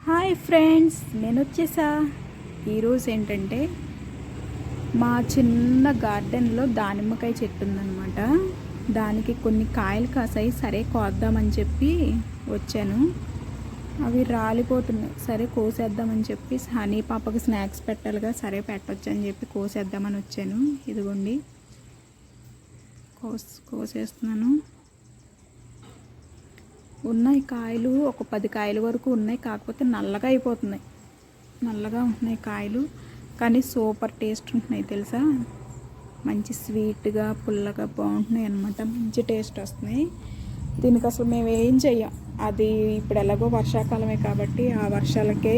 Hi friends, నేను వచ్చేసా. ఈరోజు ఏంటంటే మా చిన్న గార్డెన్లో దానిమ్మకాయ చెట్టు ఉందన్నమాట. దానికి కొన్ని కాయలు కాసాయి. సరే కోద్దామని చెప్పి వచ్చాను. అవి రాలిపోతున్నాయి. సరే కోసేద్దామని చెప్పి హనీ పాపకి స్నాక్స్ పెట్టాలిగా, సరే పెట్టొచ్చు అని చెప్పి కోసేద్దామని వచ్చాను. ఇదిగోండి కోసేస్తున్నాను. ఉన్నాయి కాయలు, ఒక 10 కాయల వరకు ఉన్నాయి. కాకపోతే నల్లగా అయిపోతున్నాయి, నల్లగా ఉంటున్నాయి కాయలు. కానీ సూపర్ టేస్ట్ ఉంటున్నాయి తెలుసా. మంచి స్వీట్గా పుల్లగా బాగుంటున్నాయి అన్నమాట. మంచి టేస్ట్ వస్తున్నాయి. దీనికి అసలు మేము ఏం చెయ్యం. అది ఇప్పుడు ఎలాగో వర్షాకాలమే కాబట్టి ఆ వర్షాలకే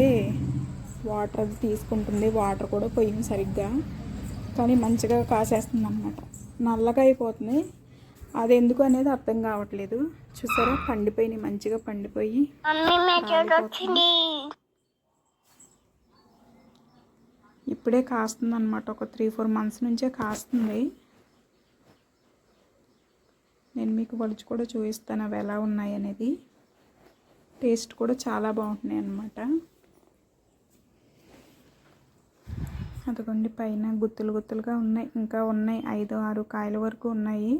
వాటర్ అది తీసుకుంటుంది. వాటర్ కూడా పోయింది సరిగ్గా, కానీ మంచిగా కాసేస్తుంది అన్నమాట. నల్లగా అయిపోతున్నాయి. అది ఎందుకు అనేది అర్థం కావట్లేదు. చూసారా, పండిపోయి మంచిగా పండిపోయి ఇప్పుడే కాస్తుంది అన్నమాట. ఒక 3-4 మంత్స్ నుంచే కాస్తుంది. నేను మీకు వలిచి కూడా చూపిస్తాను అవి ఎలా ఉన్నాయి అనేది. టేస్ట్ కూడా చాలా బాగుంటున్నాయి అన్నమాట. అదిగోండి పైన గుత్తులు గుత్తులుగా ఉన్నాయి. ఇంకా ఉన్నాయి, 5-6 కాయల వరకు ఉన్నాయి.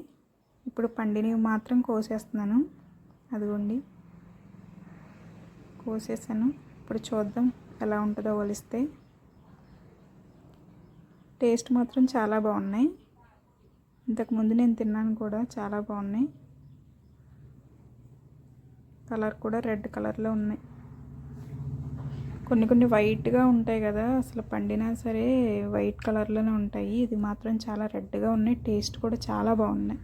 ఇప్పుడు పండినవి మాత్రం కోసేస్తున్నాను. అదిగోండి కోసేసాను. ఇప్పుడు చూద్దాం ఎలా ఉంటుందో ఒలిస్తే. టేస్ట్ మాత్రం చాలా బాగున్నాయి. ఇంతకుముందు నేను తిన్నాను కూడా, చాలా బాగున్నాయి. కలర్ కూడా రెడ్ కలర్లో ఉన్నాయి. కొన్ని వైట్గా ఉంటాయి కదా, అసలు పండినా సరే వైట్ కలర్లోనే ఉంటాయి. ఇది మాత్రం చాలా రెడ్గా ఉన్నాయి. టేస్ట్ కూడా చాలా బాగున్నాయి.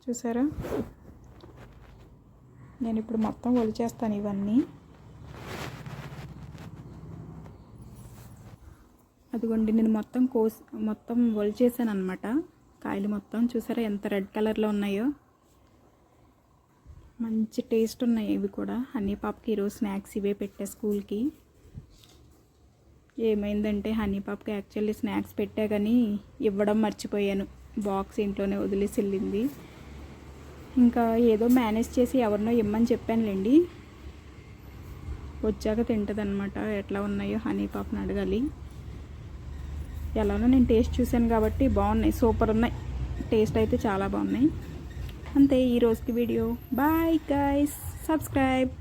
చూసారా, నేను ఇప్పుడు మొత్తం ఒలిచేస్తాను ఇవన్నీ. అదిగోండి నేను మొత్తం ఒలిచేసాను అనమాట. కాయలు మొత్తం చూసారా ఎంత రెడ్ కలర్లో ఉన్నాయో. మంచి టేస్ట్ ఉన్నాయి ఇవి కూడా. హనీ పాపకి ఈరోజు స్నాక్స్ ఇవే పెట్టా స్కూల్కి. ఏమైందంటే హనీ పాపకి యాక్చువల్లీ స్నాక్స్ పెట్టా కానీ ఇవ్వడం మర్చిపోయాను. బాక్స్ ఇంట్లోనే వదిలేసి వెళ్ళింది. ఇంకా ఏదో మేనేజ్ చేసి ఎవరినో ఇమ్మని చెప్పానులేండి. వచ్చాక తింటుంది అనమాట. ఎట్లా ఉన్నాయో హనీ పాపని అడగాలి. ఎలానో నేను టేస్ట్ చూశాను కాబట్టి బాగున్నాయి, సూపర్ ఉన్నాయి. టేస్ట్ అయితే చాలా బాగున్నాయి. అంతే ఈ రోజుకి వీడియో. Bye guys, subscribe.